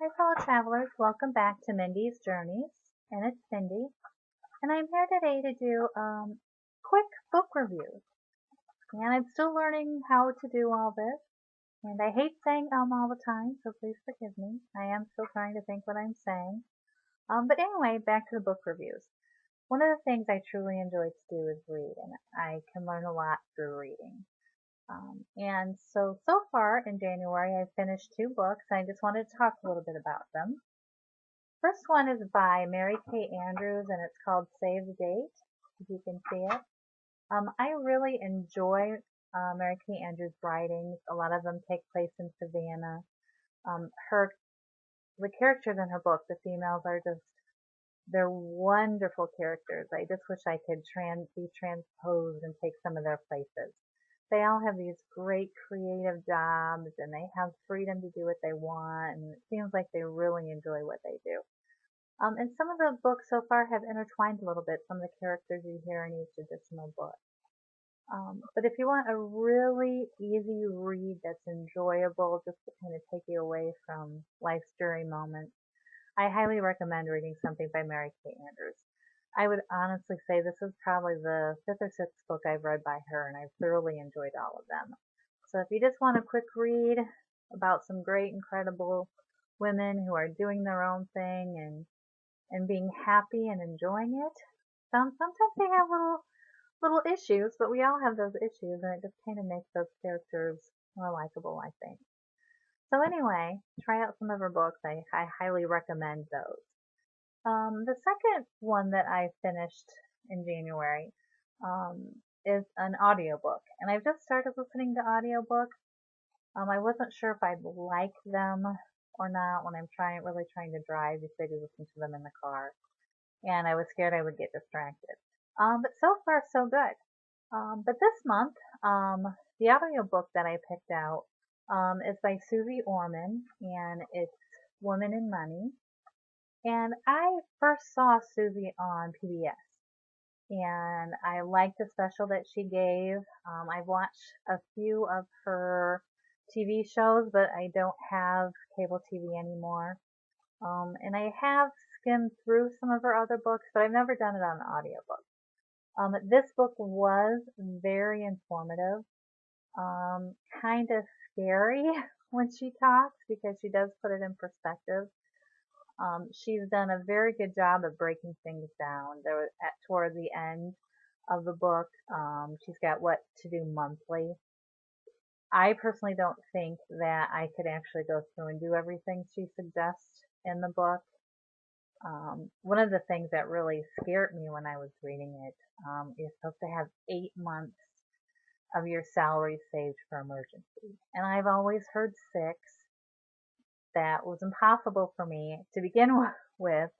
Hi, fellow travelers. Welcome back to Mindy's Journeys. And it's Cindy. And I'm here today to do quick book reviews. And I'm still learning how to do all this. And I hate saying all the time, so please forgive me. I am still trying to think what I'm saying. But anyway, back to the book reviews. One of the things I truly enjoy to do is read, and I can learn a lot through reading. And so far in January, I've finished two books. I just wanted to talk a little bit about them. First one is by Mary Kay Andrews and it's called Save the Date, if you can see it. I really enjoy Mary Kay Andrews' writings. A lot of them take place in Savannah. Her the characters in her book, the females are just they're wonderful characters. I just wish I could be transposed and take some of their places. They all have these great creative jobs and they have freedom to do what they want and it seems like they really enjoy what they do. And some of the books so far have intertwined a little bit, some of the characters you hear in each additional book. But if you want a really easy read that's enjoyable, just to kind of take you away from life's dreary moments, I highly recommend reading something by Mary Kay Andrews. I would honestly say this is probably the fifth or sixth book I've read by her, and I've thoroughly enjoyed all of them. So if you just want a quick read about some great, incredible women who are doing their own thing and being happy and enjoying it. Sometimes they have little issues, but we all have those issues, and it just kind of makes those characters more likable, I think. So anyway, try out some of her books. I highly recommend those. The second one that I finished in January um, is an audiobook, and I've just started listening to audiobooks. I wasn't sure if I'd like them or not when I'm really trying to drive because I do listen to them in the car and I was scared I would get distracted. But so far, so good. But this month, the audiobook that I picked out is by Susie Orman, and it's Woman in Money. And I first saw Susie on PBS, and I liked the special that she gave. I've watched a few of her TV shows, but I don't have cable TV anymore. And I have skimmed through some of her other books, but I've never done it on an audiobook. This book was very informative, kind of scary when she talks because she does put it in perspective. She's done a very good job of breaking things down. Toward the end of the book, she's got what to do monthly. I personally don't think that I could actually go through and do everything she suggests in the book. One of the things that really scared me when I was reading it, you're supposed to have 8 months of your salary saved for emergency. And I've always heard 6. That was impossible for me to begin with.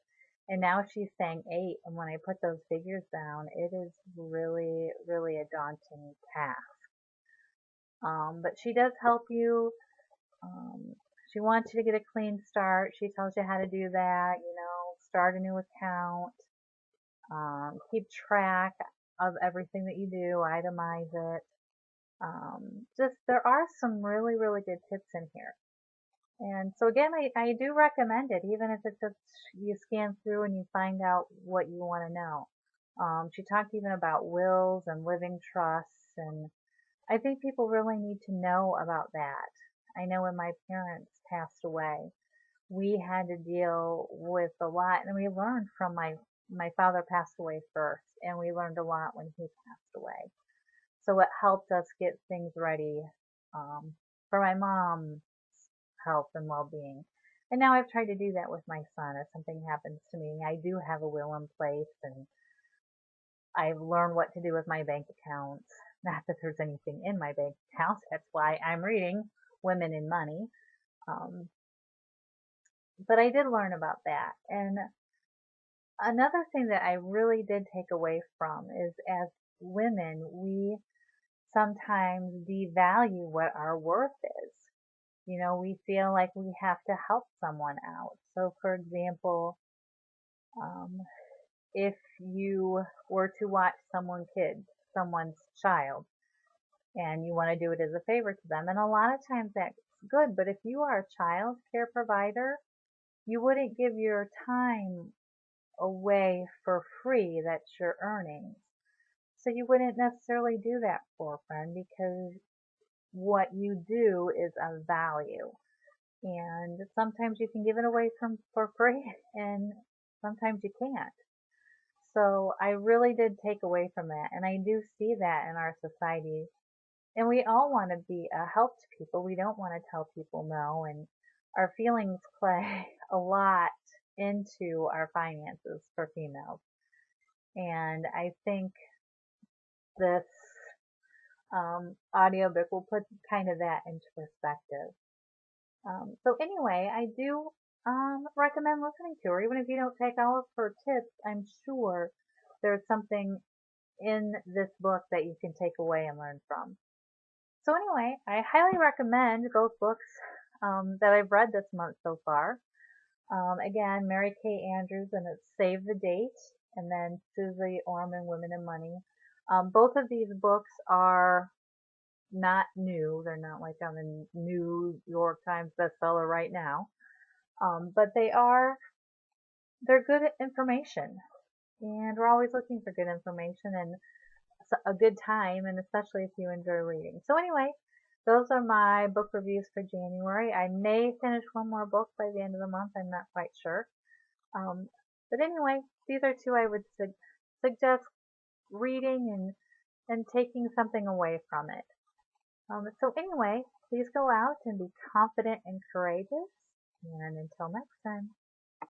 And now she's saying 8. And when I put those figures down, it is really, really a daunting task. But she does help you. Um, she wants you to get a clean start. She tells you how to do that, start a new account. Keep track of everything that you do, itemize it. Just there are some really, really good tips in here. And so again, I do recommend it, even if it's just you scan through and you find out what you want to know. She talked even about wills and living trusts, and I think people really need to know about that. I know when my parents passed away, we had to deal with a lot, and we learned from my father passed away first, and we learned a lot when he passed away. So it helped us get things ready for my mom's health and well-being. And now I've tried to do that with my son. If something happens to me, I do have a will in place, and I've learned what to do with my bank accounts. Not that there's anything in my bank accounts. That's why I'm reading Women in Money. Um, but I did learn about that. And another thing that I really did take away from is as women, we sometimes devalue what our worth is. We feel like we have to help someone out. So, for example, um, if you were to watch someone's child, and you want to do it as a favor to them, and a lot of times that's good, but if you are a child care provider, You wouldn't give your time away for free, that's your earnings. So you wouldn't necessarily do that for a friend because what you do is of value. And sometimes you can give it away for free and sometimes you can't. So I really did take away from that. And I do see that in our society. And we all want to be a help to people. We don't want to tell people no. And our feelings play a lot into our finances for females. And I think this audiobook will put kind of that into perspective. So anyway, I do recommend listening to her. Even if you don't take all of her tips, I'm sure there's something in this book that you can take away and learn from. So anyway, I highly recommend both books that I've read this month so far. Again, Mary Kay Andrews, and it's Save the Date, and then Susie Orman, Women and Money. Both of these books are not new. They're not like on the New York Times bestseller right now. But they're good information. And we're always looking for good information and a good time, and especially if you enjoy reading. So anyway, those are my book reviews for January. I may finish one more book by the end of the month. I'm not quite sure. But anyway, these are two I would suggest reading and taking something away from it. So anyway, please go out and be confident and courageous. And until next time.